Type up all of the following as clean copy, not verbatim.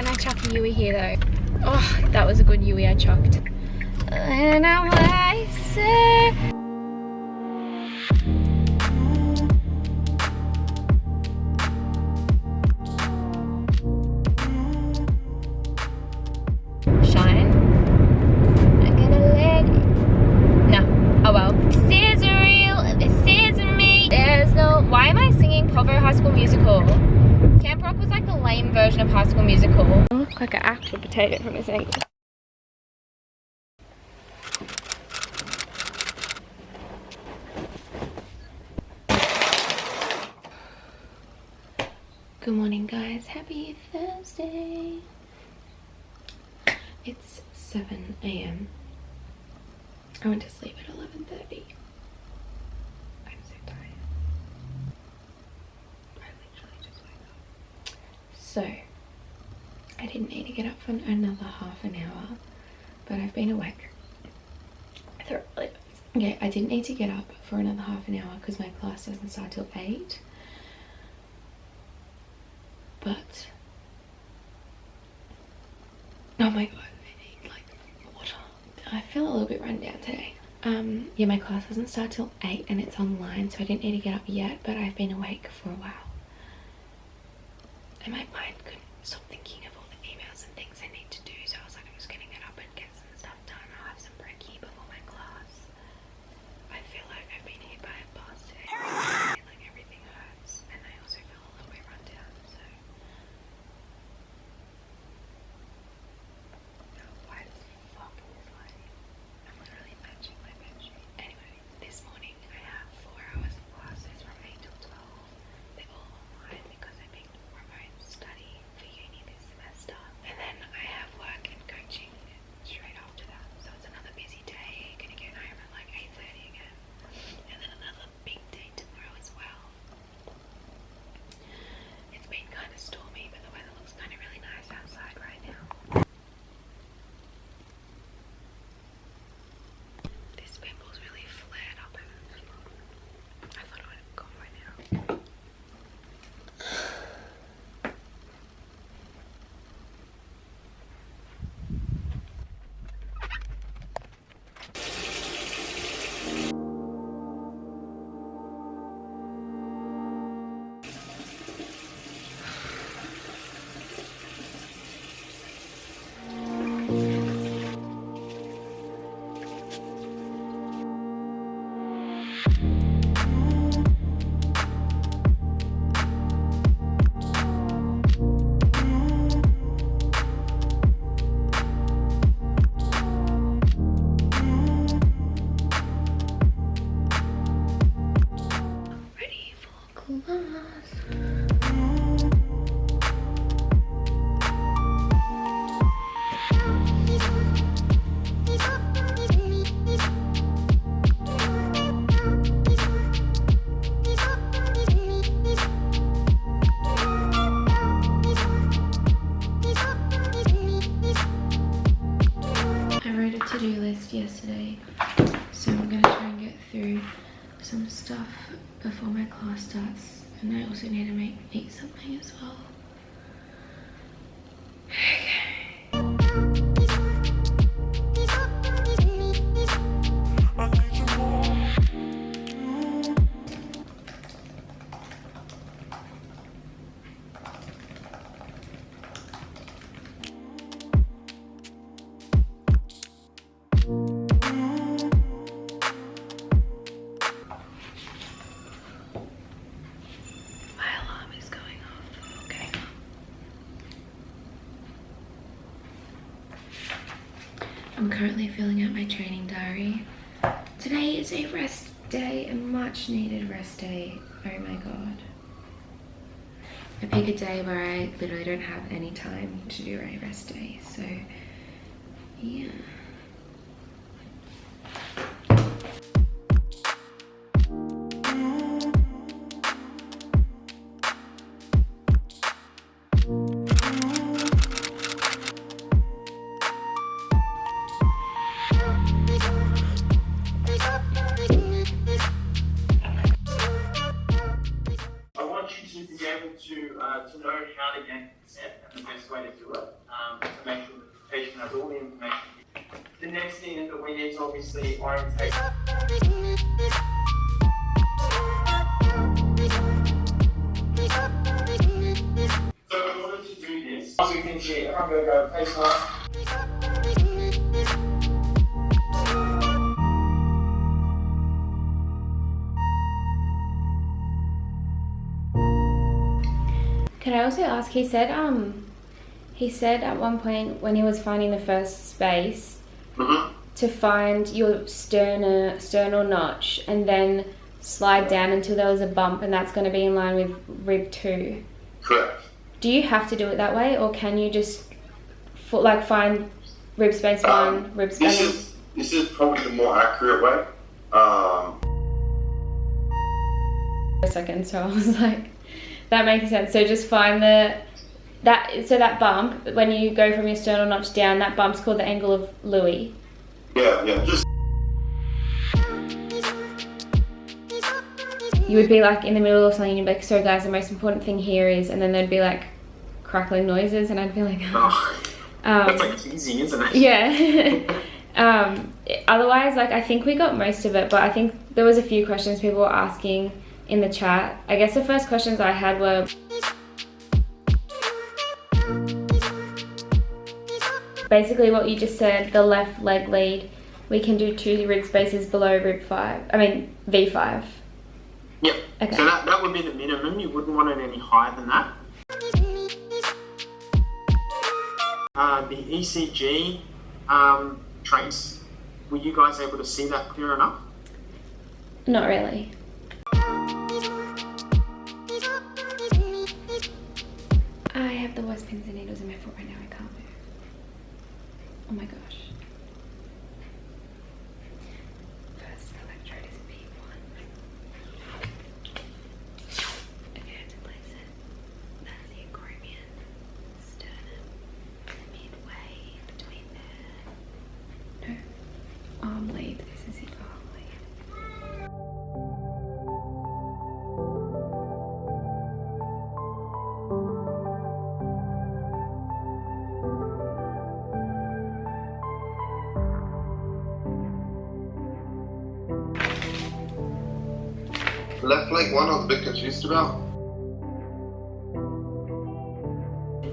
Can I chuck a Yui here though? Oh, that was a good Yui I chucked. And I'm wiser. Shine. I'm gonna let it. No. Oh well. This is real. This isn't me. There's no. Why am I singing Provo High School Musical? Camp Rock was like the lame version of High School Musical. I look like an actual potato from this angle. Good morning guys, happy Thursday. It's 7 AM. I went to sleep at 11:30. I'm so tired. I literally just woke up. So, I didn't need to get up for another half an hour, but I've been awake. Yeah, I didn't need to get up for another half an hour because my class doesn't start till 8. But, oh my god, I need like water. I feel a little bit run down today. Yeah, my class doesn't start till 8 and it's online, so I didn't need to get up yet, but I've been awake for a while. And my mind couldn't stop thinking of all the emails and things I need to do, so I was like, I'm just gonna get up and get some stuff done. I'll have some brekkie before my class. I feel like I've been hit by a bus today. Like everything hurts, and I also feel a little bit run down, so. Why does it fuck in this lighting? I'm literally matching my bed sheet. Anyway, this morning I have 4 hours of classes from 8 till 12. They're all online because I picked remote study for uni this semester. And then I have work and coaching straight after that. So it's another busy day. Gonna get home at like 8:30 again. And then another big day tomorrow as well. It's been kind of stormy, but the weather looks kind of really nice outside right now. This pimple's really flared up. I thought it would have gone by now. Ready for class. I wrote a to-do list yesterday, so I'm going to try and get through some stuff before my class starts, and I also need to eat something as well. My alarm is going off. Okay. I'm currently filling out my training diary. Today is a rest day, a much needed rest day. Oh my god. I pick a day where I literally don't have any time to do a rest day, so yeah. To be able to know how to gain consent and the best best way to do it, to make sure that the patient has all the information. The next thing is that we need to obviously orientate. So in order to do this, as we can see, I'm going to go face one. Can I also ask, he said at one point when he was finding the first space to find your sternal notch and then slide down until there was a bump, and that's going to be in line with rib 2. Correct. Do you have to do it that way, or can you just find rib space 1, rib space? This is probably the more accurate way. A second, so I was like, that makes sense. So just find that bump when you go from your sternal notch down. That bump's called the angle of Louis. Yeah. Just. You would be like in the middle of something and you'd be like, so guys, the most important thing here is, and then there'd be like crackling noises, and I'd be like, That's like easy, isn't it? Yeah. Otherwise, like, I think we got most of it, but I think there was a few questions people were asking in the chat. I guess the first questions I had were, basically what you just said, the left leg lead, we can do 2 rib spaces below rib 5, I mean V5. Yep. Okay. So that would be the minimum. You wouldn't want it any higher than that. The ECG trace, were you guys able to see that clear enough? Not really. I have the worst pins and needles in my foot right now. I can't move. Oh my gosh. First electrode is B1. Okay, I have to place it. That's the acromion, sternum, midway between there. No, arm lead. This is the arm lead. Left leg 1 I was a bit confused about.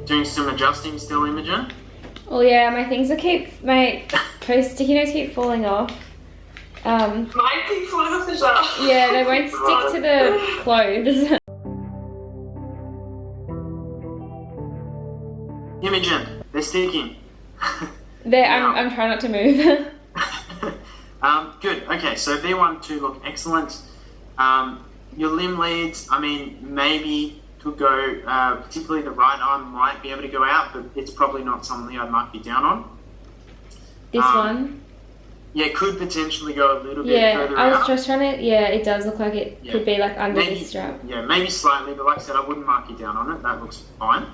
Doing some adjusting still, Imogen? Oh yeah, my sticky notes keep falling off. Mine keep falling off as well. Yeah, they won't stick to the clothes. Imogen, they're sticking. I'm trying not to move. Good. Okay, so V1, 2 look excellent. Your limb leads, I mean, maybe could go, particularly the right arm might be able to go out, but it's probably not something I might be down on. This one? Yeah, could potentially go a little bit further out. I was just trying to, it does look like it could be like under this strap. Yeah, maybe slightly, but like I said, I wouldn't mark you down on it. That looks fine.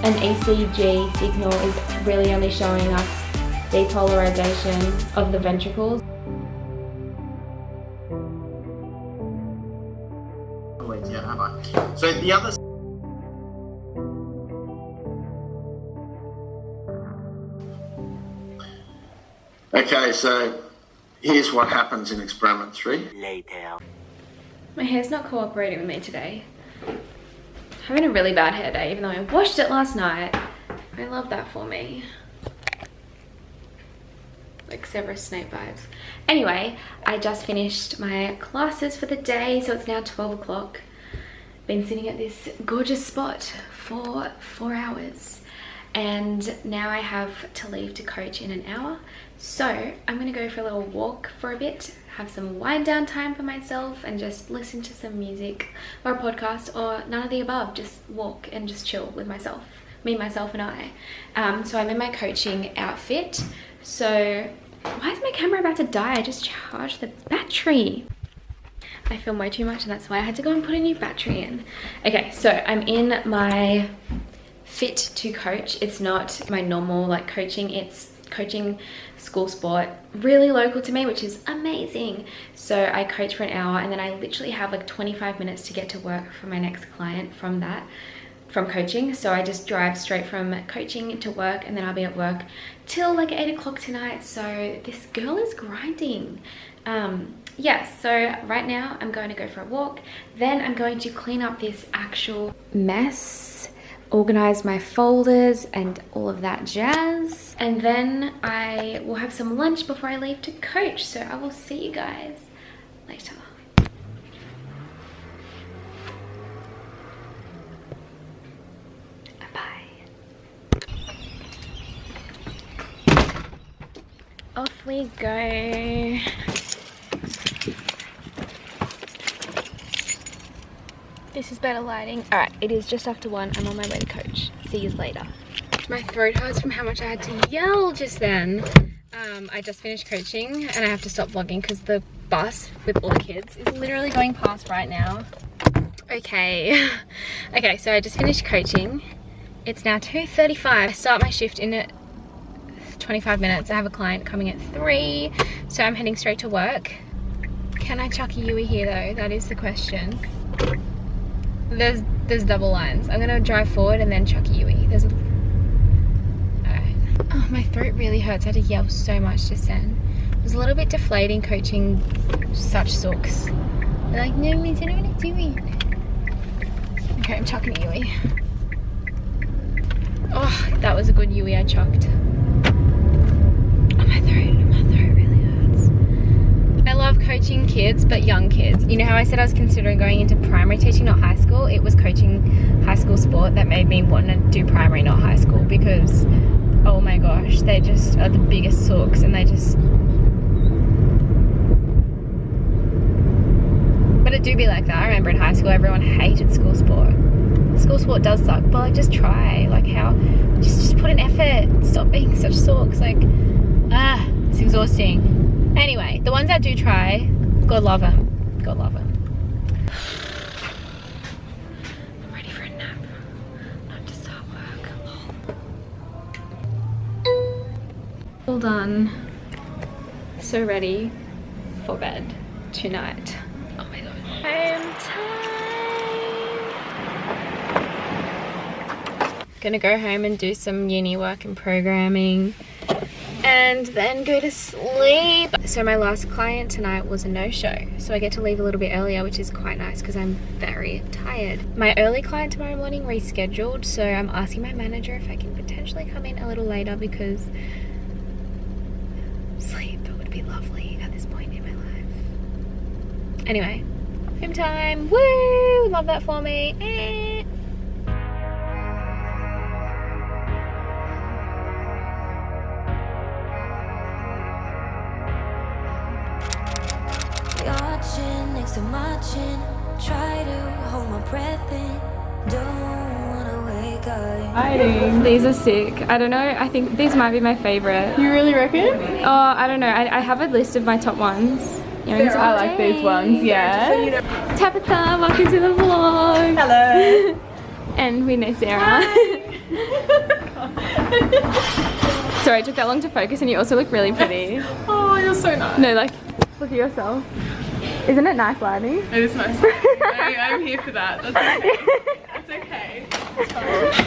An ECG signal is really only showing us depolarization of the ventricles. Yeah, have I? So the other. Okay, so here's what happens in experiment 3. Later. My hair's not cooperating with me today. Having a really bad hair day, even though I washed it last night. I love that for me. Like Severus Snape vibes. Anyway, I just finished my classes for the day, so it's now 12 o'clock. Been sitting at this gorgeous spot for 4 hours. And now I have to leave to coach in an hour. So I'm gonna go for a little walk for a bit, have some wind down time for myself and just listen to some music or a podcast or none of the above. Just walk and just chill with myself, me, myself and I. So I'm in my coaching outfit. So why is my camera about to die? I just charged the battery. I film way too much and that's why I had to go and put a new battery in. Okay, so I'm in my fit to coach. It's not my normal like coaching, it's coaching school sport really local to me, which is amazing. So I coach for an hour and then I literally have like 25 minutes to get to work for my next client from coaching. So I just drive straight from coaching to work and then I'll be at work till like 8 o'clock tonight. So this girl is grinding. Yes, so right now I'm going to go for a walk. Then I'm going to clean up this actual mess, organize my folders and all of that jazz. And then I will have some lunch before I leave to coach. So I will see you guys later. Bye. Off we go. This is better lighting. All right, it is just after 1. I'm on my way to coach. See you later. My throat hurts from how much I had to yell just then. I just finished coaching and I have to stop vlogging because the bus with all the kids is literally going past right now. Okay. Okay, so I just finished coaching. It's now 2:35. I start my shift in at 25 minutes. I have a client coming at 3, so I'm heading straight to work. Can I chuck a Yui here though? That is the question. There's double lines. I'm gonna drive forward and then chuck a Yui. There's a... Alright. Oh, my throat really hurts. I had to yell so much just then. It was a little bit deflating coaching such sooks. They're like, no, I don't want to do it. Okay, I'm chucking a Yui. Oh, that was a good Yui I chucked. My throat really hurts. I love coaching kids, but young kids. You know how I said I was considering going into primary teaching, not high school? It was coaching high school sport that made me want to do primary, not high school, because oh my gosh, they just are the biggest sooks and they just... But it do be like that. I remember in high school everyone hated school sport. School sport does suck, but like just try. Like how, just put an effort. Stop being such sooks. Like, it's exhausting. Anyway, the ones that do try, God love them. God love them. I'm ready for a nap. Time to start work. All done. So ready for bed tonight. Oh my god. I am tired. Gonna go home and do some uni work and programming and then go to sleep. So my last client tonight was a no-show, so I get to leave a little bit earlier, which is quite nice because I'm very tired. My early client tomorrow morning rescheduled, so I'm asking my manager if I can potentially come in a little later because sleep would be lovely at this point in my life. Anyway, home time. Woo! Love that for me. Next to my chin, try to hold my breath in, don't wanna wake up. These are sick. I don't know, I think these might be my favorite. You really reckon? Oh, I don't know. I have a list of my top ones. I like these ones, yeah. Tabitha, welcome to the vlog. Hello. And we know Sarah. Sorry, it took that long to focus and you also look really pretty. Oh, you're so nice. No, like, look at yourself. Isn't it nice lighting? It is nice lighting. I'm here for that. That's okay. That's okay. It's fine.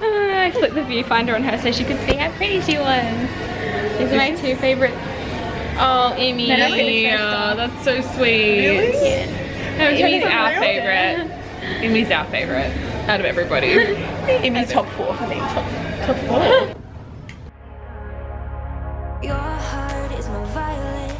I flipped the viewfinder on her so she could see how pretty she was. These are my 2 favorite. Oh, Amy. Yeah, that's so sweet. Really? Yeah. No, Emmy's our favourite. Emmy's our favourite out of everybody. Emmy's top 4. I mean, top 4. Your heart is my violin.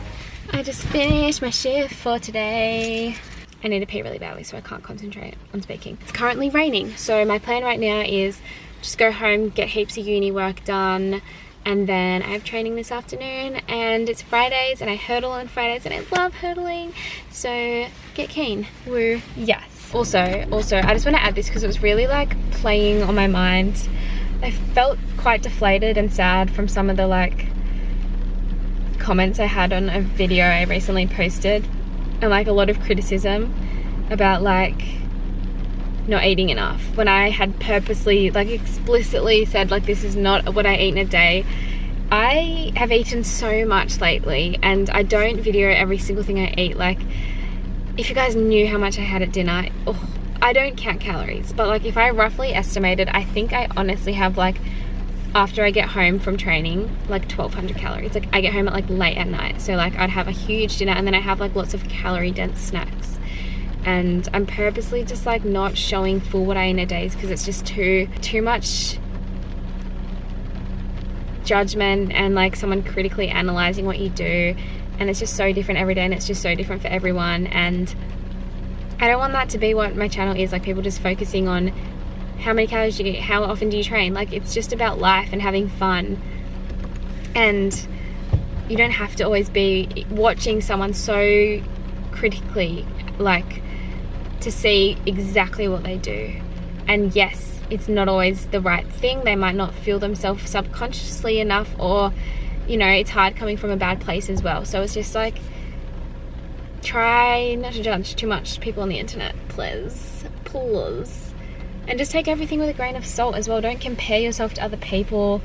I just finished my shift for today. I need to pee really badly so I can't concentrate on speaking. It's currently raining, so my plan right now is just go home, get heaps of uni work done, and then I have training this afternoon and it's Fridays and I hurdle on Fridays and I love hurdling, so get keen. Woo. Yes. Also, I just want to add this because it was really like playing on my mind. I felt quite deflated and sad from some of the like comments I had on a video I recently posted, and like a lot of criticism about like not eating enough when I had purposely like explicitly said like this is not what I eat in a day, I have eaten so much lately, and I don't video every single thing I eat. Like, if you guys knew how much I had at dinner, I don't count calories, but like if I roughly estimated, I think I honestly have like, after I get home from training, like 1,200 calories. Like I get home at like late at night, so like I'd have a huge dinner and then I have like lots of calorie dense snacks, and I'm purposely just like not showing full what I eat in a day because it's just too much judgment and like someone critically analyzing what you do, and it's just so different every day, and it's just so different for everyone, and I don't want that to be what my channel is, like people just focusing on how many calories you eat, how often do you train. Like it's just about life and having fun, and you don't have to always be watching someone so critically like to see exactly what they do. And yes, it's not always the right thing. They might not feel themselves subconsciously enough, or you know, it's hard coming from a bad place as well. So it's just like, try not to judge too much people on the internet, please, and just take everything with a grain of salt as well. Don't compare yourself to other people.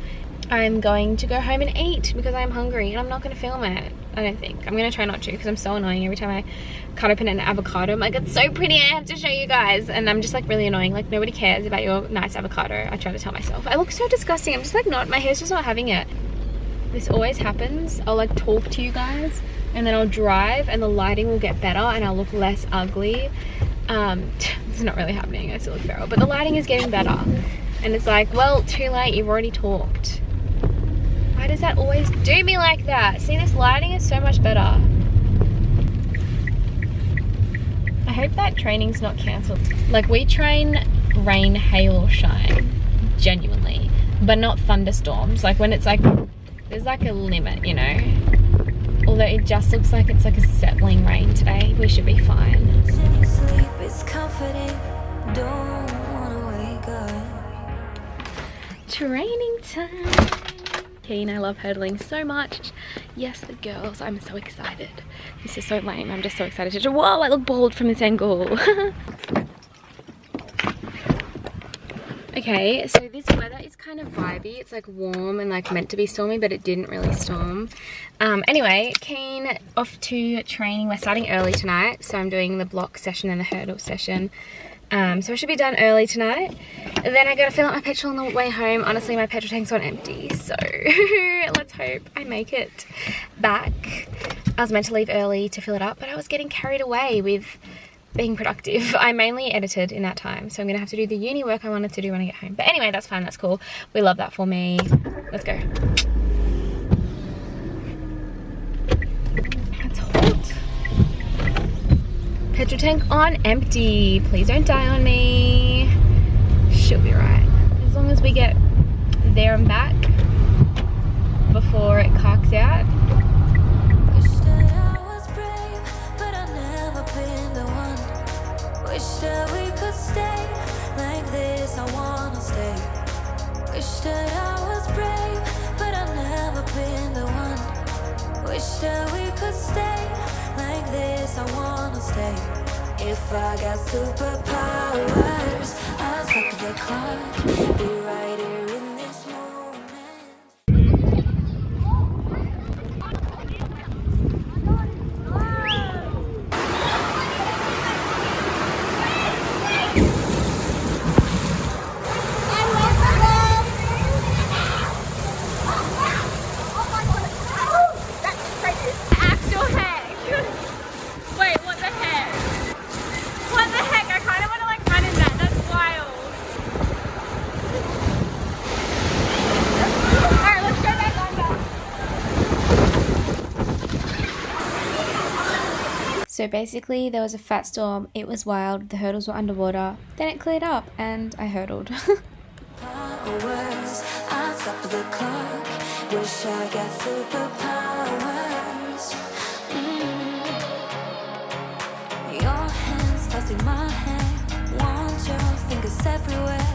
I'm going to go home and eat because I'm hungry, and I'm not going to film it. I don't think. I'm going to try not to because I'm so annoying. Every time I cut open an avocado, I'm like, it's so pretty, I have to show you guys, and I'm just like really annoying. Like nobody cares about your nice avocado. I try to tell myself. I look so disgusting. I'm just like not, my hair's just not having it. This always happens. I'll like talk to you guys and then I'll drive and the lighting will get better and I'll look less ugly. It's not really happening, I still look feral, but the lighting is getting better, and it's like, well, too late, you've already talked. Why does that always do me like that? See, this lighting is so much better. I hope that training's not cancelled. Like we train rain, hail or shine, genuinely, but not thunderstorms. Like when it's like, there's like a limit, you know? Although it just looks like it's like a settling rain today, we should be fine. Training time. Keen, I love hurdling so much. Yes, the girls, I'm so excited. This is so lame, I'm just so excited to, whoa, I look bald from this angle. Okay, so this weather is kind of vibey. It's like warm and like meant to be stormy, but it didn't really storm. Anyway, keen off to training. We're starting early tonight, so I'm doing the block session and the hurdle session. So I should be done early tonight. And then I gotta fill up my petrol on the way home. Honestly, my petrol tank's on empty, so let's hope I make it back. I was meant to leave early to fill it up, but I was getting carried away with being productive. I mainly edited in that time, so I'm gonna have to do the uni work I wanted to do when I get home. But anyway, that's fine, that's cool. We love that for me. Let's go. It's hot. Petrol tank on empty. Please don't die on me. She'll be right. As long as we get there and back before it carks out. Wish that we could stay like this, I wanna stay. Wish that I was brave, but I've never been the one. Wish that we could stay like this, I wanna stay. If I got superpowers, I'll stop the clock, be right here in this moment. So basically there was a fat storm, it was wild, the hurdles were underwater, then it cleared up and I hurdled. Powers, I'll stop the clock. Wish I got superpowers. Your hands tossing my hand, want your fingers everywhere,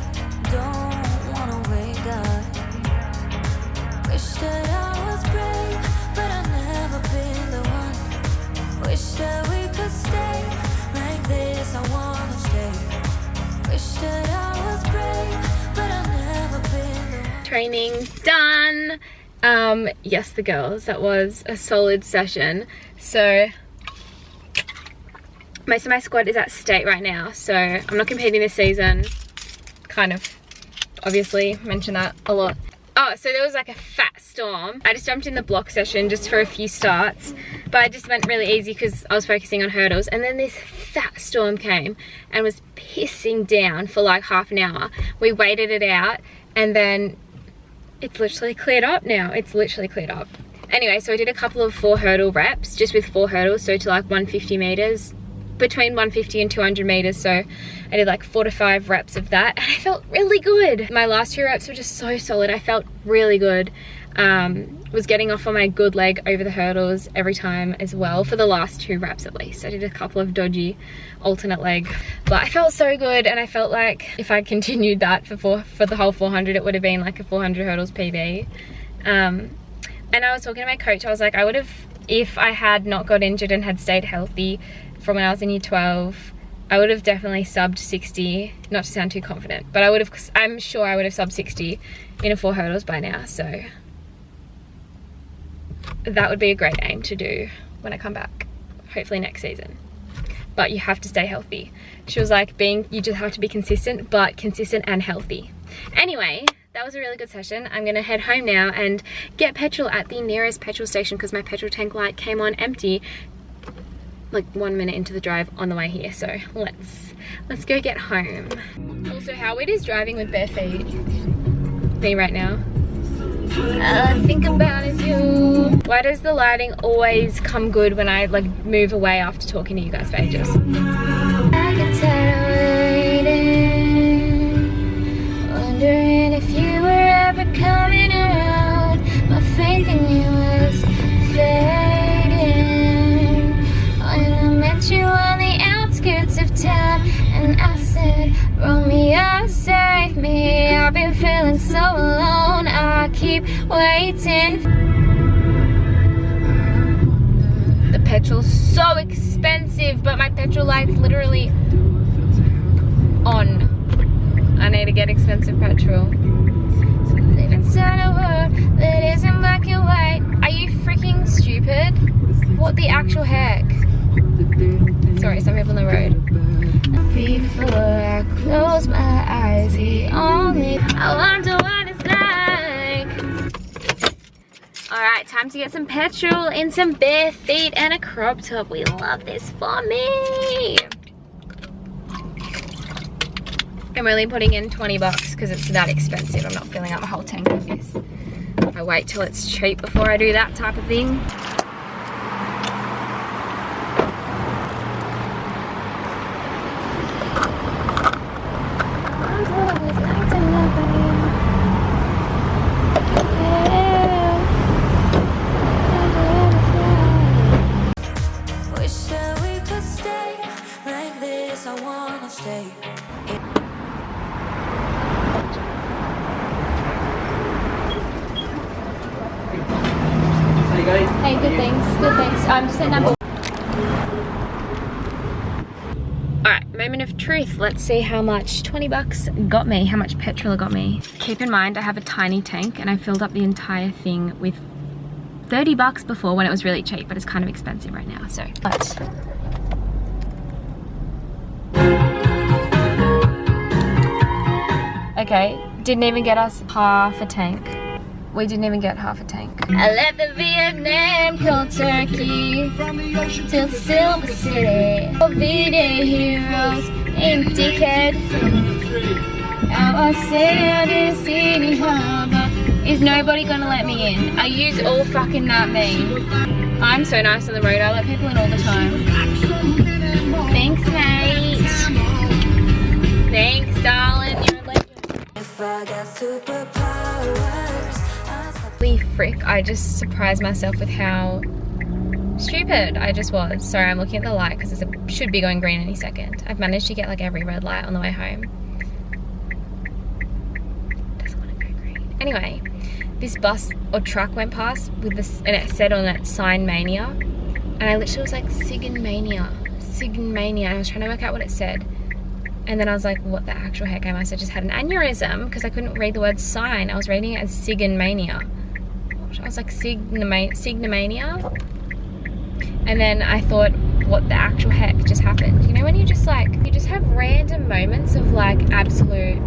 don't wanna wake up. Wish that I was brave, but I've never been the one. Wish that we could stay like this, I wanna stay. Wish that I was brave, but I've never been the one. Training done. Yes, the girls, that was a solid session. So most of my squad is at state right now, so I'm not competing this season. Kind of obviously mention that a lot. Oh, so there was like a fat storm. I just jumped in the block session just for a few starts, but I just went really easy because I was focusing on hurdles. And then this fat storm came and was pissing down for like half an hour. We waited it out, and then it's literally cleared up now. It's literally cleared up. Anyway, so I did a couple of 4 hurdle reps, just with 4 hurdles, so to like 150 meters, between 150 and 200 meters. So I did like 4 to 5 reps of that, and I felt really good. My last 2 reps were just so solid. I felt really good. Was getting off on my good leg over the hurdles every time as well, for the last 2 reps at least. I did a couple of dodgy alternate leg, but I felt so good, and I felt like if I continued that for the whole 400, it would have been like a 400 hurdles PB. And I was talking to my coach, I was like, I would have, if I had not got injured and had stayed healthy from when I was in year 12, I would have definitely subbed 60, not to sound too confident, but I would have, I'm sure I would have subbed 60 in a 4 hurdles by now. So that would be a great aim to do when I come back, hopefully next season. But you have to stay healthy. She was like, you just have to be consistent, but consistent and healthy. Anyway, that was a really good session. I'm gonna head home now and get petrol at the nearest petrol station because my petrol tank light came on empty like 1 minute into the drive on the way here. So let's go get home. Also, how weird is driving with bare feet? Me right now. All I think about is you. Why does the lighting always come good when I like move away after talking to you guys for ages? I get tired of waiting, wondering if you were ever coming around. My faith in you is fading. I met you on the outskirts of town, and I said, Romeo, save me. I've been feeling so alone. I keep waiting. The petrol's so expensive, but my petrol light's literally on. I need to get expensive petrol. Live inside a world that isn't black and white. Are you freaking stupid? What the actual heck? Sorry, some people on the road. Before I close my eyes, the only I wonder what it's like. Alright, time to get some petrol in some bare feet and a crop top. We love this for me. I'm only putting in 20 bucks because it's that expensive. I'm not filling up my whole tank with this. I wait till it's cheap before I do that type of thing. Hey, good thanks, good thanks. I'm just at number. Alright, moment of truth. Let's see how much 20 bucks got me, how much petrol it got me. Keep in mind, I have a tiny tank and I filled up the entire thing with 30 bucks before when it was really cheap, but it's kind of expensive right now, so. Okay, didn't even get us half a tank. We didn't even get half a tank. I left the Vietnam cold turkey till Silver City. V-Day heroes in dickhead. Now I sailed in Sydney Harbour. Is nobody gonna let me in? Are yous all fucking that mean? I'm so nice on the road. I let people in all the time. Thanks, mate. Thanks, darling. You're a legend. If I got superpowers. Holy frick, I just surprised myself with how stupid I just was. Sorry, I'm looking at the light because it should be going green any second. I've managed to get like every red light on the way home. Doesn't want to go green. Anyway, this bus or truck went past with this, and it said on it Sign Mania, and I literally was like Sigan Mania. I was trying to work out what it said, and then I was like, what the actual heck? I must have just had an aneurysm because I couldn't read the word sign. I was reading it as Sigan Mania. I was like Signomania. And then I thought, what the actual heck just happened? You know when you just have random moments of like absolute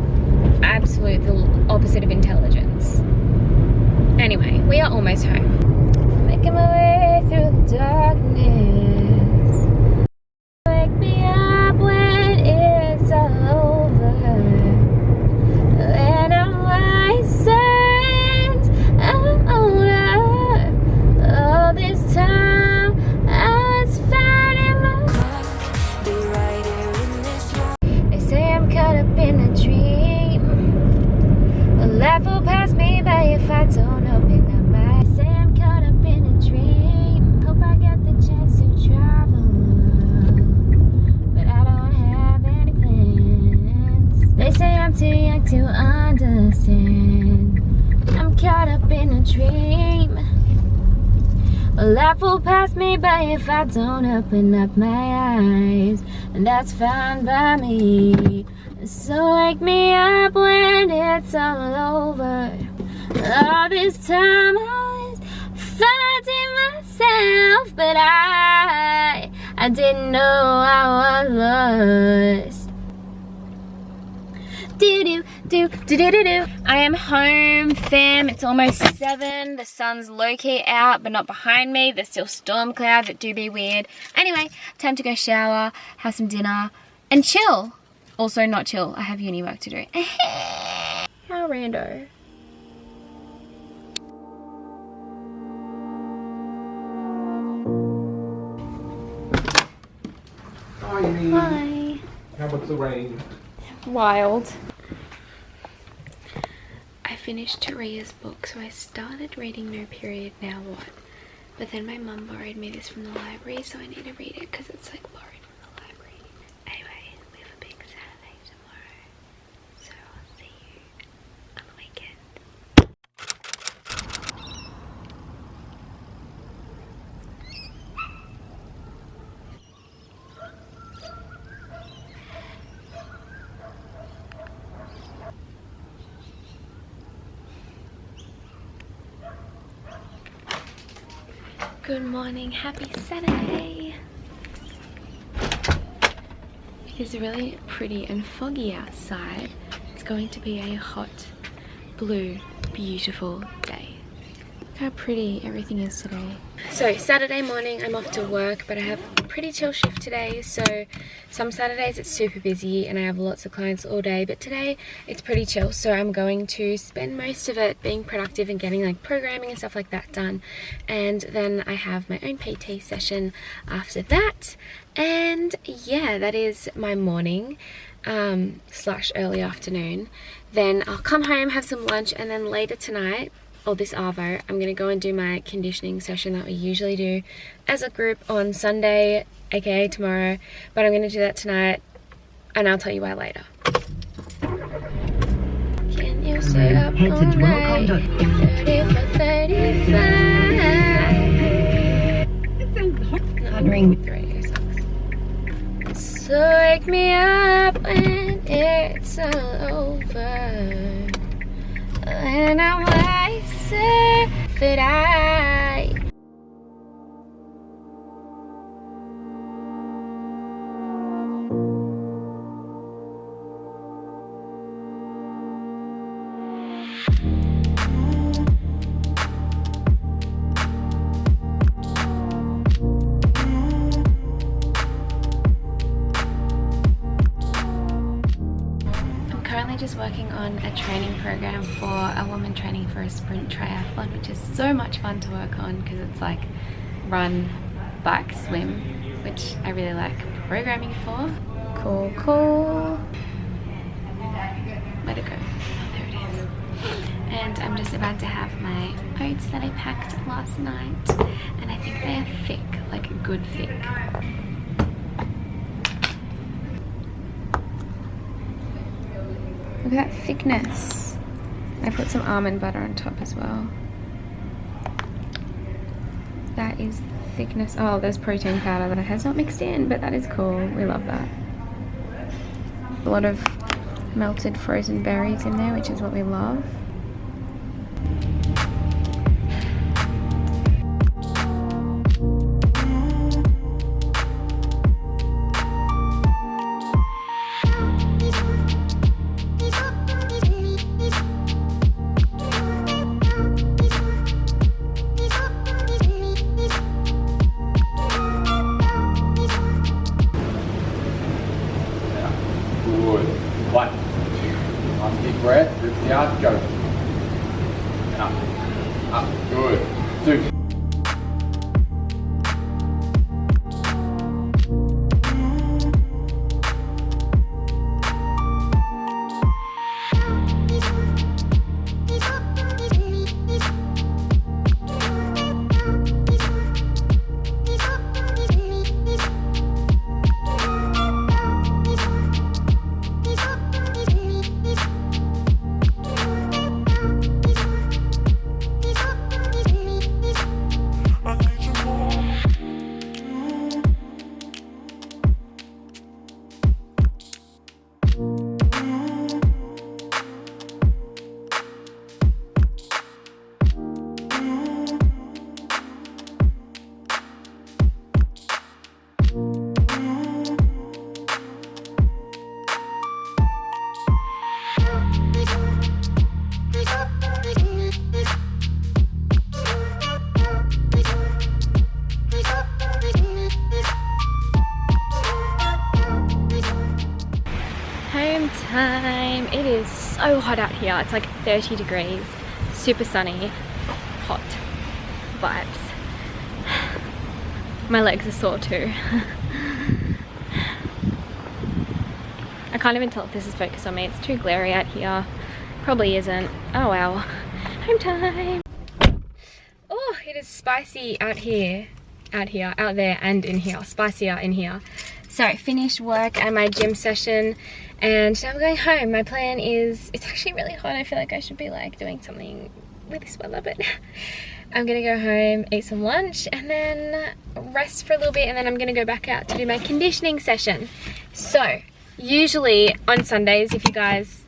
the opposite of intelligence. Anyway, we are almost home. Making my way through the darkness. Wake me up when it's all over. When I'm wiser and I'm older. All this time I was finding my clock. Be right here in this moment. They say I'm caught up in a dream. A life will pass me by if I don't open up my eyes. Say I'm caught up in a dream. Hope I get the chance to travel, but I don't have any plans. They say I'm too young to understand. I'm caught up in a dream. A life will pass me by if I don't open up my eyes, and that's fine by me. So wake me up when it's all over. All this time I was finding myself, but I didn't know I was lost. I am home, fam. It's almost 7. The sun's low-key out, but not behind me. There's still storm clouds that do be weird. Anyway, time to go shower, have some dinner, and chill. Also not chill, I have uni work to do. How rando. Hi. How about the rain? Wild. I finished Taria's book, so I started reading No Period Now What? But then my mum borrowed me this from the library, so I need to read it because it's like borrowed from the library. Anyway, we have a big Saturday tomorrow, so I'll see you on the weekend. Good morning, happy Saturday. It is really pretty and foggy outside. It's going to be a hot, blue, beautiful day. Look how pretty everything is today. So Saturday morning I'm off to work, but I have a pretty chill shift today. So some Saturdays it's super busy and I have lots of clients all day, but today it's pretty chill. So I'm going to spend most of it being productive and getting like programming and stuff like that done. And then I have my own PT session after that. And yeah, that is my morning slash early afternoon. Then I'll come home, have some lunch, and then later tonight, or this arvo, I'm going to go and do my conditioning session that we usually do as a group on Sunday, aka tomorrow, but I'm going to do that tonight and I'll tell you why later. Can you stay up all night? 30 for 35. No, 3 sucks. So wake me up when it's all over. And I'm wiser that I just working on a training program for a woman training for a sprint triathlon, which is so much fun to work on because it's like run, bike, swim, which I really like programming for. Cool. Where'd it go? Oh, there it is. And I'm just about to have my oats that I packed last night, and I think they are thick, like good thick. Look at that thickness. I put some almond butter on top as well. That is thickness. Oh, there's protein powder that has not mixed in, but that is cool. We love that. A lot of melted frozen berries in there, which is what we love. Out, go. Up, good. 2. Home time. It is so hot out here. It's like 30 degrees, super sunny, hot vibes. My legs are sore too. I can't even tell if this is focused on me. It's too glary out here. Probably isn't. Oh well. Home time. Oh, it is spicy out here. Out there and in here. Spicier in here. So I finished work and my gym session and now I'm going home. My plan is, it's actually really hot. I feel like I should be like doing something with this weather, but I'm gonna go home, eat some lunch and then rest for a little bit and then I'm gonna go back out to do my conditioning session. So usually on Sundays, if you guys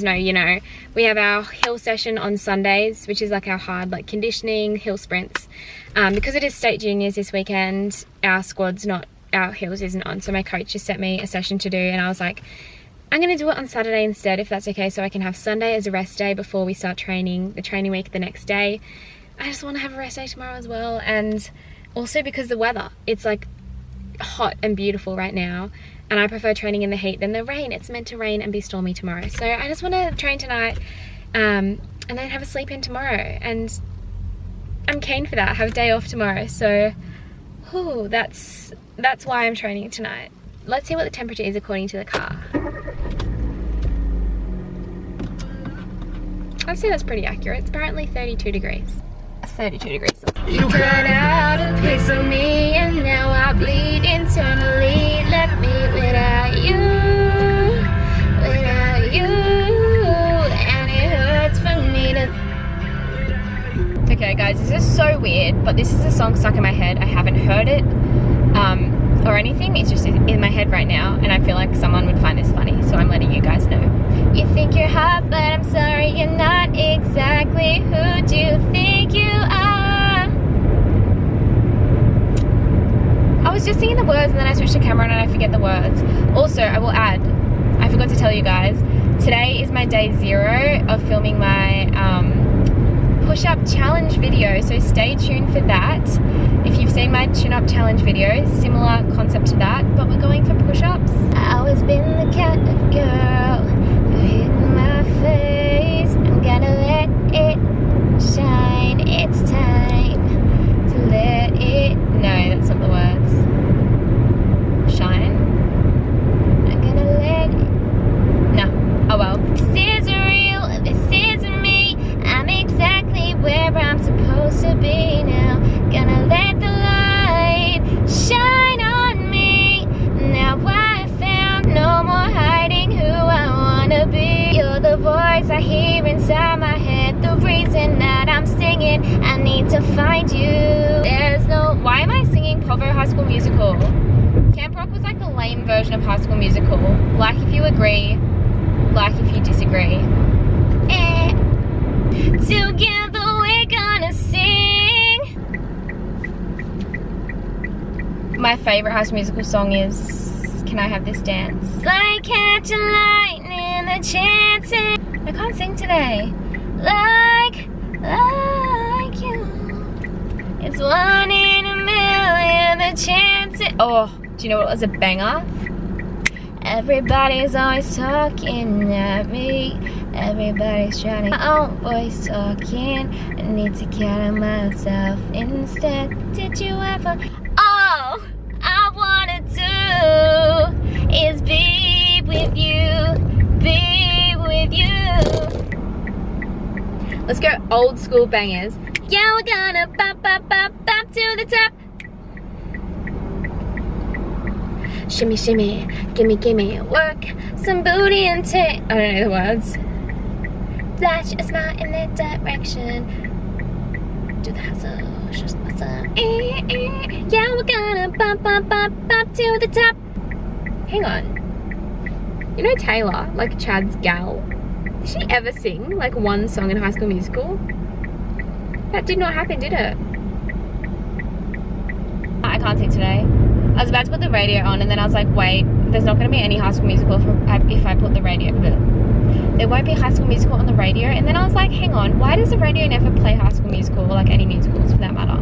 know, you know, we have our hill session on Sundays, which is like our hard like conditioning hill sprints. Because it is state juniors this weekend, our squad's not, our hills isn't on, so my coach just sent me a session to do and I was like, I'm gonna do it on Saturday instead if that's okay, so I can have Sunday as a rest day before we start training, the training week the next day. I just want to have a rest day tomorrow as well, and also because the weather, it's like hot and beautiful right now and I prefer training in the heat than the rain. It's meant to rain and be stormy tomorrow, so I just want to train tonight and then have a sleep in tomorrow, and I'm keen for that. I have a day off tomorrow, so that's why I'm training tonight. Let's see what the temperature is according to the car. I'd say that's pretty accurate. It's apparently 32 degrees. 32 degrees. You cut out a piece of me and now I bleed internally. Left me without you, and it hurts for me to... Okay guys, this is so weird, but this is a song stuck in my head. I haven't heard it or anything. It's just in my head right now and I feel like someone would find this funny, so I'm letting you guys know. You think you're hot, but I'm sorry, you're not exactly who do you think you are. I was just singing the words and then I switched the camera on and I forget the words. Also, I will add, I forgot to tell you guys, today is my day 0 of filming my push-up challenge video, so stay tuned for that. If you've seen my chin-up challenge video, similar concept to that, but we're going for push-ups. I've always been the kind of girl who hit my face. I'm gonna let it shine. It's time to let it... No, that's not the words. Shine. I'm gonna let it... No. Oh well. This is real. This isn't me. I'm exactly where I'm supposed to be now. Gonna let the light shine on me. Now I found no more hiding who I wanna be. You're the voice I hear inside my head, the reason that I'm singing. I need to find you. There's no... Why am I singing Provo High School Musical? Camp Rock was like the lame version of High School Musical. Like if you agree, like if you disagree. Together we're gonna sing. My favorite High School Musical song is Can I Have This Dance? Like catching lightning, the chances. I can't sing today. Like you. It's 1 in a million, the chances. Oh, do you know what was a banger? Everybody's always talking at me. Everybody's trying to my own voice talking. I need to count myself instead. Did you ever? All I wanna do is be with you, be with you. Let's go old school bangers. Yeah, we're gonna bop, bop, bop, bop to the top. Shimmy, shimmy, gimme, gimme, work some booty and take. I don't know the words. Flash a smile in that direction. Do the hustle, just hustle. Yeah, we're gonna bop, bop, bop, bop to the top. Hang on. You know Taylor, like Chad's gal? Did she ever sing like one song in High School Musical? That did not happen, did it? I can't sing today. I was about to put the radio on and then I was like, wait, there's not going to be any High School Musical if I put the radio. There won't be High School Musical on the radio. And then I was like, hang on, why does the radio never play High School Musical or like any musicals for that matter?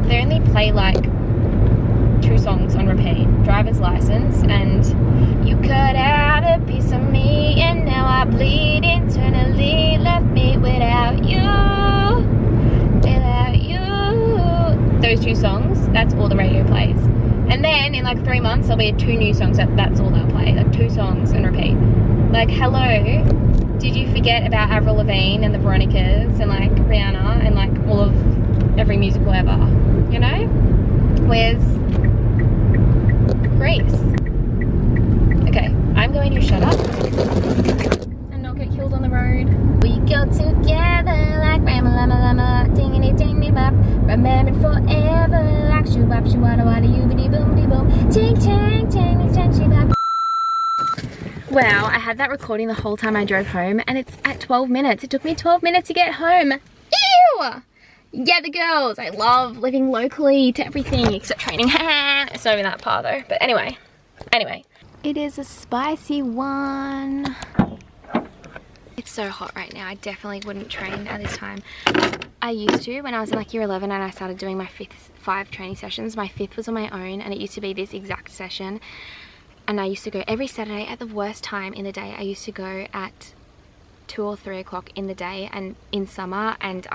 They only play like 2 songs on repeat. Driver's License and You Cut Out a Piece of Me and Now I Bleed Internally, Left Me Without You. Without you. Those 2 songs, that's all the radio plays. And then in like 3 months there'll be 2 new songs that's all they'll play. Like 2 songs and repeat. Like, hello, did you forget about Avril Lavigne and the Veronicas and like Rihanna and like all of every musical ever? You know? Where's Grace? Okay, I'm going to shut up and not get killed on the road. We go together like Rama Lama Lama, dingity dingity bop, remembered forever like shoo bop shoo wada wada yoobity boomity boom, ting tang tang tang shoo bop. Wow, I had that recording the whole time I drove home and it's at 12 minutes. It took me 12 minutes to get home. Ew! Yeah, the girls. I love living locally to everything except training. It's not even that far though. But anyway. It is a spicy one. It's so hot right now. I definitely wouldn't train at this time. I used to when I was in like year 11 and I started doing my 5 training sessions. My 5th was on my own and it used to be this exact session. And I used to go every Saturday at the worst time in the day. I used to go at 2 or 3 o'clock in the day and in summer and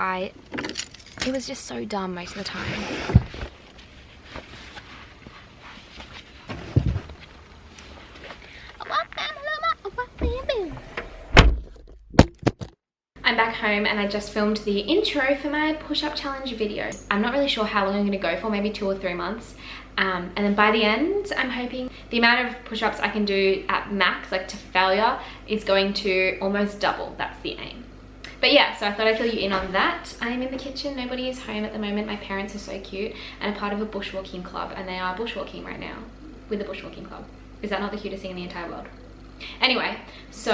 it was just so dumb most of the time. I'm back home and I just filmed the intro for my push-up challenge video. I'm not really sure how long I'm going to go for, maybe 2 or 3 months. And then by the end, I'm hoping the amount of push-ups I can do at max, like to failure, is going to almost double. That's the aim. But yeah, so I thought I'd fill you in on that. I'm in the kitchen, nobody is home at the moment. My parents are so cute and a part of a bushwalking club and they are bushwalking right now with the bushwalking club. Is that not the cutest thing in the entire world? Anyway, so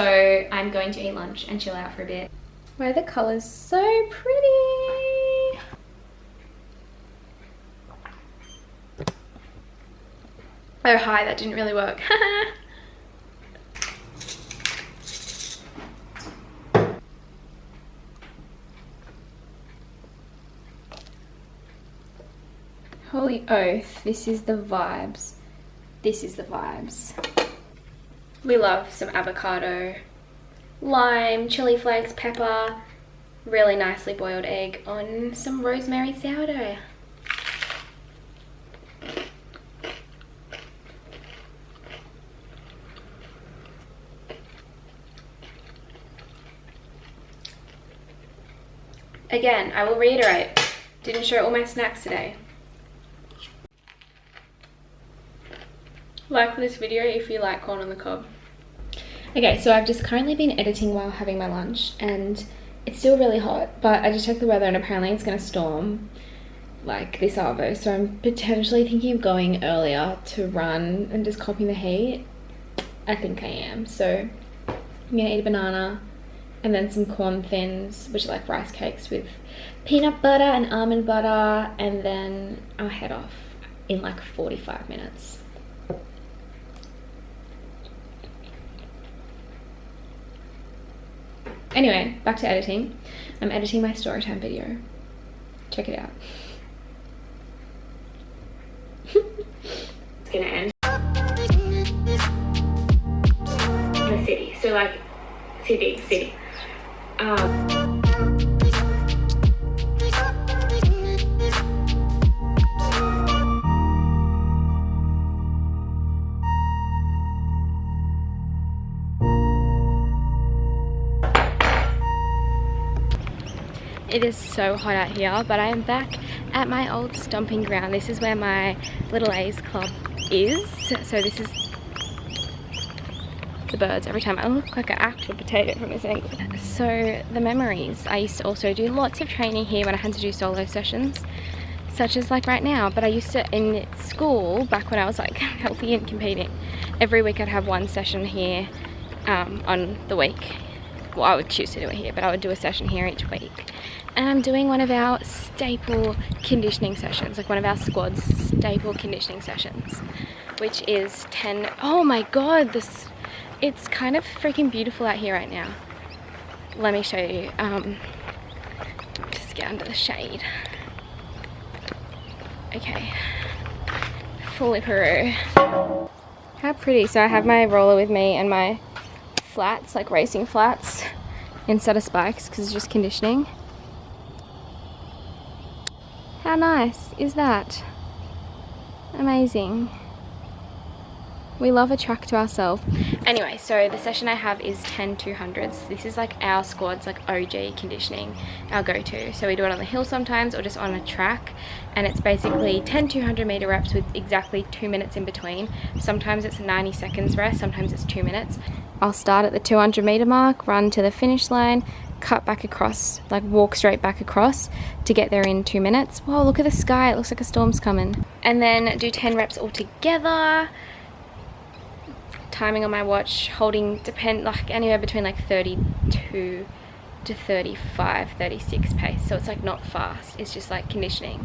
I'm going to eat lunch and chill out for a bit. Why are the colours so pretty? Oh hi, that didn't really work. Holy oath, this is the vibes. This is the vibes. We love some avocado, lime, chili flakes, pepper, really nicely boiled egg on some rosemary sourdough. Again, I will reiterate, didn't show all my snacks today. Like this video if you like corn on the cob. Okay, so I've just currently been editing while having my lunch and it's still really hot, but I just checked the weather and apparently it's gonna storm like this arvo, so I'm potentially thinking of going earlier to run and just copying the heat. I think I am, so I'm gonna eat a banana and then some corn thins, which are like rice cakes with peanut butter and almond butter, and then I'll head off in like 45 minutes. Anyway, back to editing. I'm editing my story time video. Check it out. It's gonna end in the city. So like City. It is so hot out here, but I am back at my old stomping ground. This is where my Little A's club is. So this is the birds. Every time I look like an actual potato from this angle. So the memories, I used to also do lots of training here when I had to do solo sessions, such as like right now. But I used to, in school, back when I was like healthy and competing, every week I'd have one session here on the week. Well, I would choose to do it here, but I would do a session here each week. And I'm doing one of our staple conditioning sessions, like one of our squad's staple conditioning sessions, which is 10, oh my god, it's kind of freaking beautiful out here right now. Let me show you, just get under the shade. Okay, fully Peru. How pretty. So I have my roller with me and my flats, like racing flats, instead of spikes, because it's just conditioning. How nice is that? Amazing. We love a track to ourselves. Anyway, so the session I have is 10 200s. This is like our squad's like OG conditioning, our go-to. So we do it on the hill sometimes or just on a track, and it's basically 10 200 meter reps with exactly 2 minutes in between. Sometimes it's 90 seconds rest, sometimes it's 2 minutes. I'll start at the 200 meter mark, run to the finish line, cut back across, like walk straight back across to get there in 2 minutes. Whoa, look at the sky, it looks like a storm's coming. And then do 10 reps all together. Timing on my watch, holding, like anywhere between like 32 to 35, 36 pace. So it's like not fast, it's just like conditioning.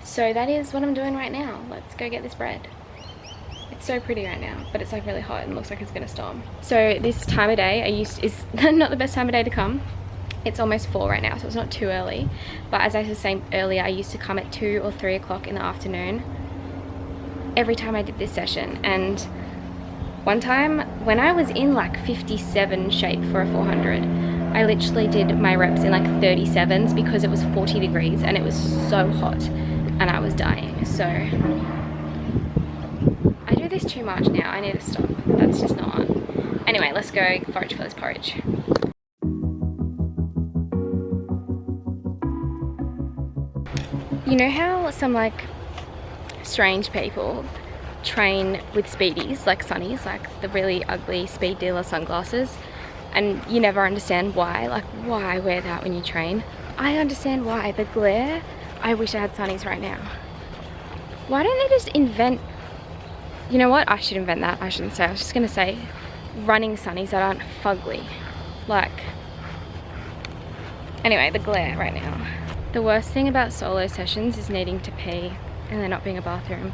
So that is what I'm doing right now. Let's go get this bread. It's so pretty right now, but it's like really hot and looks like it's gonna storm. So this time of day is not the best time of day to come. It's almost 4 right now, so it's not too early. But as I was saying earlier, I used to come at 2 or 3 o'clock in the afternoon every time I did this session. And one time when I was in like 57 shape for a 400, I literally did my reps in like 37s because it was 40 degrees and it was so hot and I was dying. So I do this too much now. I need to stop. That's just not on. Anyway, let's go forage for this porridge. You know how some like strange people train with speedies, like sunnies, like the really ugly speed dealer sunglasses, and you never understand why, like why wear that when you train? I understand why. The glare, I wish I had sunnies right now. Why don't they just invent, you know what, I should invent that, I shouldn't say, I was just gonna say running sunnies that aren't fugly, like, anyway, the glare right now. The worst thing about solo sessions is needing to pee and there not being a bathroom.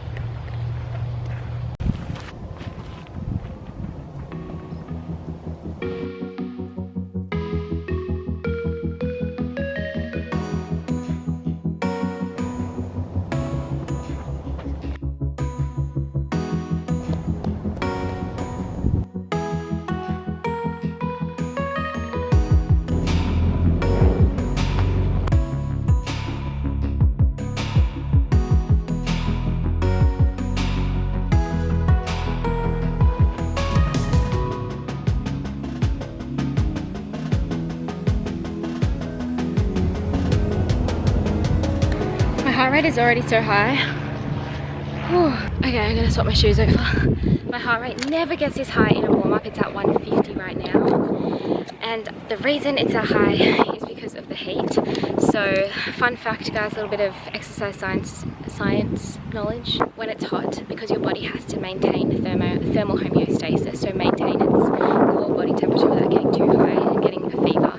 Heart rate is already so high. Whew. Okay, I'm gonna swap my shoes over. My heart rate never gets this high in a warm-up. It's at 150 right now. And the reason it's that high is because of the heat. So, fun fact guys, a little bit of exercise science knowledge. When it's hot, because your body has to maintain thermal homeostasis, so maintain its core body temperature without getting too high and getting a fever,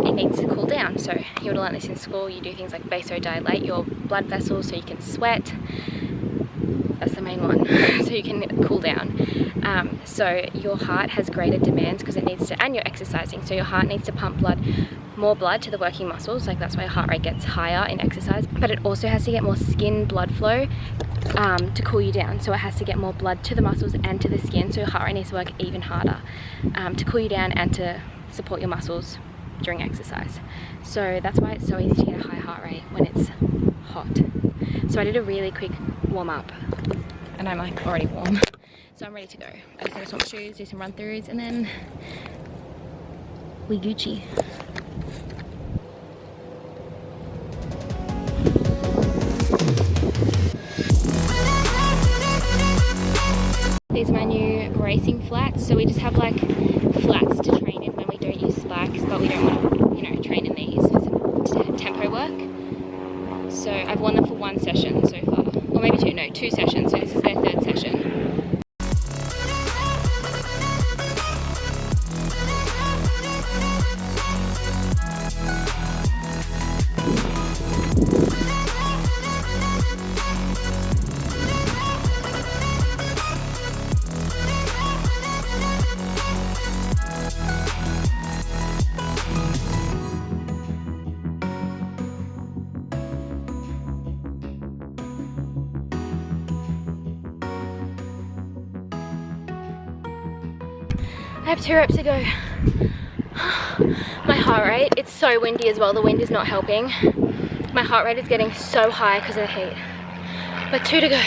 it needs to cool down. So you would have learned this in school. You do things like vasodilate your blood vessels so you can sweat. That's the main one, so you can cool down. So your heart has greater demands because it needs to, and you're exercising, so your heart needs to pump more blood to the working muscles, like that's why your heart rate gets higher in exercise, but it also has to get more skin blood flow to cool you down. So it has to get more blood to the muscles and to the skin, so your heart rate needs to work even harder to cool you down and to support your muscles during exercise. So that's why it's so easy to get a high heart rate when it's hot. So I did a really quick warm up and I'm like already warm, so I'm ready to go. I just need to swap shoes, do some run throughs, and then we Gucci. These are my new racing flats, so we just have like flats to train in when we don't use spikes, but we don't want to, you know, train in these for some tempo work. So I've worn them for one session so far, or maybe two, no, 2 sessions, so this is their 3rd session. I have 2 reps to go. My heart rate, it's so windy as well, the wind is not helping. My heart rate is getting so high because of the heat. But 2 to go.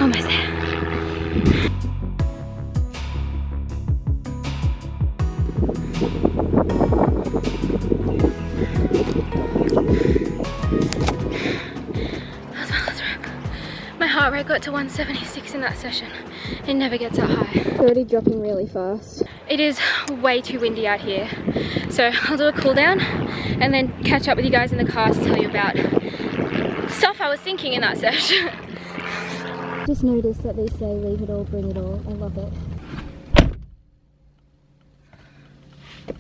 Almost there. That was my last rep. My heart rate got to 176 in that session. It never gets that high. It's already dropping really fast. It is way too windy out here. So I'll do a cool down and then catch up with you guys in the car to tell you about stuff I was thinking in that session. Just noticed that they say leave it all, bring it all. I love it.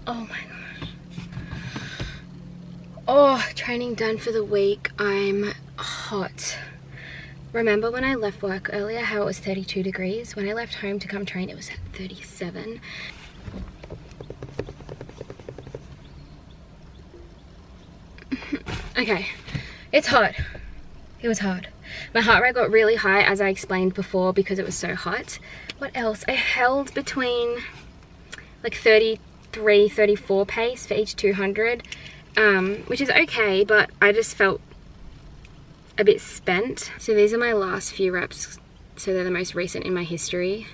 Oh my gosh. Oh, training done for the week. I'm hot. Remember when I left work earlier how it was 32 degrees? When I left home to come train, it was at 37. Okay, it's hot. It was hard. My heart rate got really high, as I explained before, because it was so hot. What else? I held between like 33, 34 pace for each 200, which is okay, but I just felt a bit spent. So these are my last few reps, so they're the most recent in my history.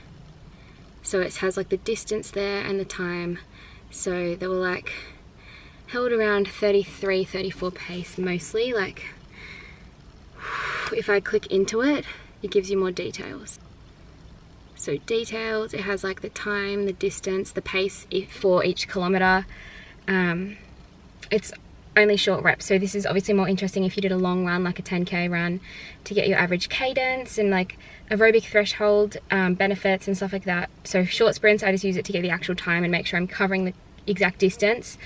So it has like the distance there and the time. So they were like held around 33, 34 pace mostly. Like if I click into it, it gives you more details. So details, it has like the time, the distance, the pace for each kilometer. It's only short reps, so this is obviously more interesting if you did a long run, like a 10k run, to get your average cadence and like aerobic threshold benefits and stuff like that. So short sprints, I just use it to get the actual time and make sure I'm covering the exact distance.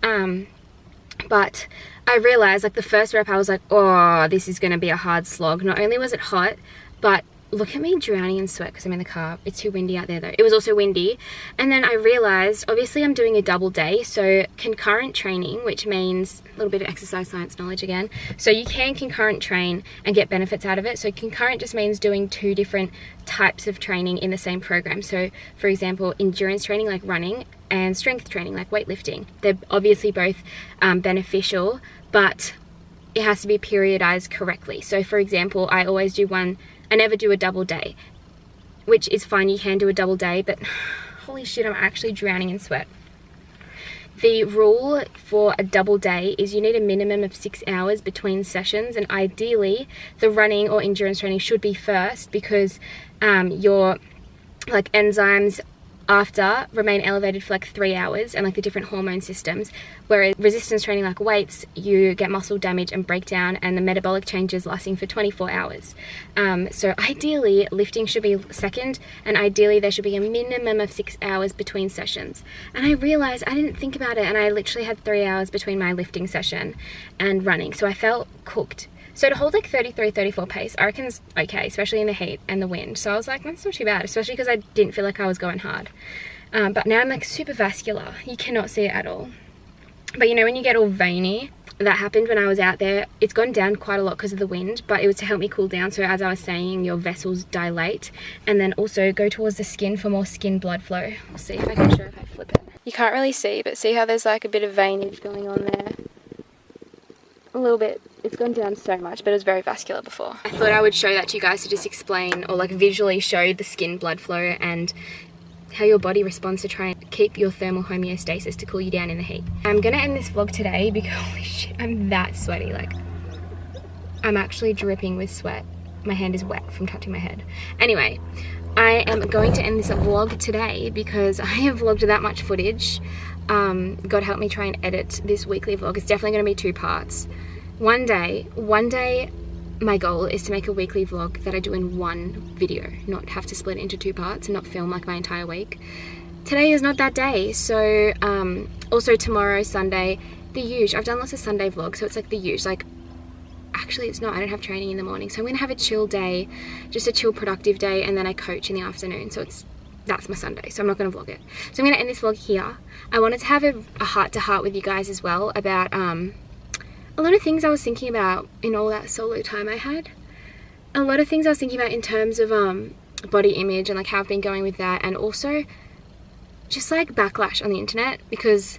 But I realized like the first rep I was like, oh, this is gonna be a hard slog. Not only was it hot, but look at me drowning in sweat because I'm in the car. It's too windy out there though. It was also windy. And then I realized, obviously I'm doing a double day, so concurrent training, which means a little bit of exercise science knowledge again. So you can concurrent train and get benefits out of it. So concurrent just means doing 2 different types of training in the same program. So for example, endurance training like running and strength training like weightlifting. They're obviously both beneficial, but it has to be periodized correctly. So for example, I always do I never do a double day, which is fine, you can do a double day, but holy shit, I'm actually drowning in sweat. The rule for a double day is you need a minimum of 6 hours between sessions, and ideally the running or endurance training should be first because your like enzymes after remain elevated for like 3 hours, and like the different hormone systems, whereas resistance training like weights, you get muscle damage and breakdown and the metabolic changes lasting for 24 hours. So ideally lifting should be second, and ideally there should be a minimum of 6 hours between sessions. And I realized I didn't think about it, and I literally had 3 hours between my lifting session and running, so I felt cooked. So to hold like 33, 34 pace, I reckon is okay, especially in the heat and the wind. So I was like, that's not too bad, especially because I didn't feel like I was going hard. But now I'm like super vascular. You cannot see it at all. But you know when you get all veiny? That happened when I was out there. It's gone down quite a lot because of the wind, but it was to help me cool down. So as I was saying, your vessels dilate and then also go towards the skin for more skin blood flow. I'll see if I can show if I flip it. You can't really see, but see how there's like a bit of veinage going on there? A little bit. It's gone down so much, but it was very vascular before. I thought I would show that to you guys to just explain or like visually show the skin blood flow and how your body responds to try and keep your thermal homeostasis to cool you down in the heat. I'm gonna end this vlog today because holy shit, I'm that sweaty. Like, I'm actually dripping with sweat. My hand is wet from touching my head. Anyway, I am going to end this vlog today because I have vlogged that much footage. God help me try and edit this weekly vlog. It's definitely going to be 2 parts. One day, my goal is to make a weekly vlog that I do in one video, not have to split it into 2 parts and not film like my entire week. Today is not that day, so also tomorrow, Sunday, the usual. I've done lots of Sunday vlogs, so it's like the usual. Like, actually it's not, I don't have training in the morning, so I'm gonna have a chill day, just a chill productive day, and then I coach in the afternoon, so that's my Sunday, so I'm not gonna vlog it. So I'm gonna end this vlog here. I wanted to have a heart-to-heart with you guys as well about a lot of things I was thinking about in all that solo time I had. A lot of things I was thinking about in terms of body image and like how I've been going with that, and also just like backlash on the internet, because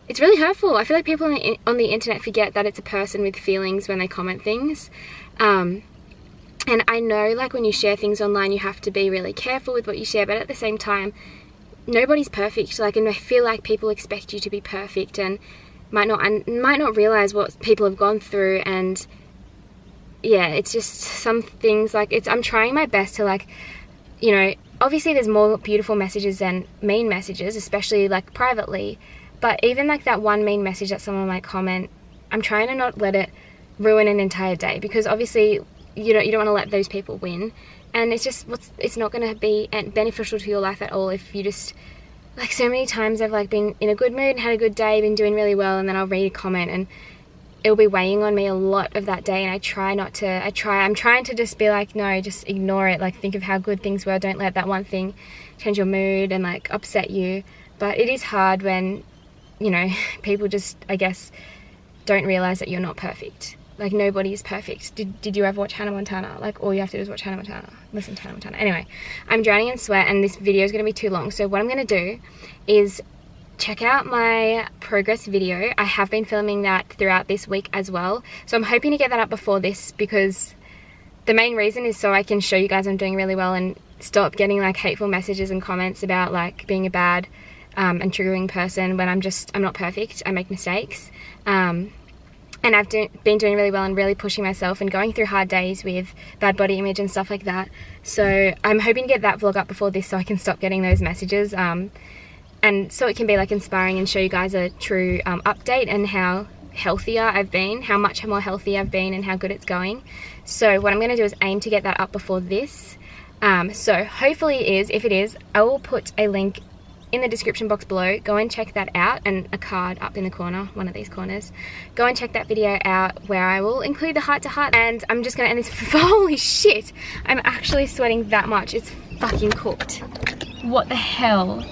it's really hurtful. I feel like people on the internet forget that it's a person with feelings when they comment things. And I know like when you share things online you have to be really careful with what you share, but at the same time nobody's perfect. Like, and I feel like people expect you to be perfect and might not realize what people have gone through. And yeah, it's just some things like I'm trying my best to, like, you know, obviously there's more beautiful messages than mean messages, especially like privately, but even like that one mean message that someone might comment, I'm trying to not let it ruin an entire day, because obviously you don't want to let those people win, and it's just it's not going to be beneficial to your life at all if you just, like, so many times I've like been in a good mood and had a good day, been doing really well, and then I'll read a comment and it'll be weighing on me a lot of that day, and I'm trying to just be like, no, just ignore it. Like, think of how good things were. Don't let that one thing change your mood and like upset you. But it is hard when, you know, people just, I guess, don't realize that you're not perfect. Like, nobody is perfect. Did you ever watch Hannah Montana? Like, all you have to do is watch Hannah Montana. Listen to Hannah Montana. Anyway, I'm drowning in sweat and this video is going to be too long. So what I'm going to do is check out my progress video. I have been filming that throughout this week as well. So I'm hoping to get that up before this, because the main reason is so I can show you guys I'm doing really well and stop getting like hateful messages and comments about like being a bad and triggering person when I'm not perfect. I make mistakes. And I've been doing really well and really pushing myself and going through hard days with bad body image and stuff like that. So I'm hoping to get that vlog up before this so I can stop getting those messages. And so it can be like inspiring and show you guys a true update and how healthier I've been, how much more healthy I've been and how good it's going. So what I'm going to do is aim to get that up before this. So hopefully it is. If it is, I will put a link in the description box below. Go and check that out, and a card up in the corner, one of these corners. Go and check that video out where I will include the heart to heart. And I'm just gonna end this. Holy shit, I'm actually sweating that much. It's fucking cooked. What the hell?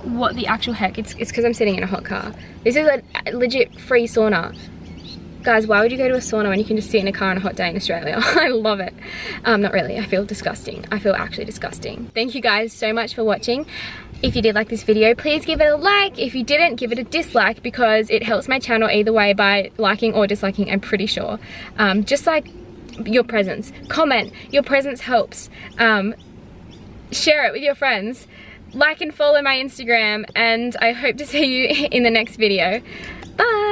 What the actual heck? It's because I'm sitting in a hot car. This is a legit free sauna. Guys, why would you go to a sauna when you can just sit in a car on a hot day in Australia? I love it. Not really, I feel disgusting. I feel actually disgusting. Thank you guys so much for watching. If you did like this video, please give it a like. If you didn't, give it a dislike, because it helps my channel either way by liking or disliking, I'm pretty sure. Just like your presence. Comment, your presence helps. Share it with your friends. Like and follow my Instagram, and I hope to see you in the next video. Bye!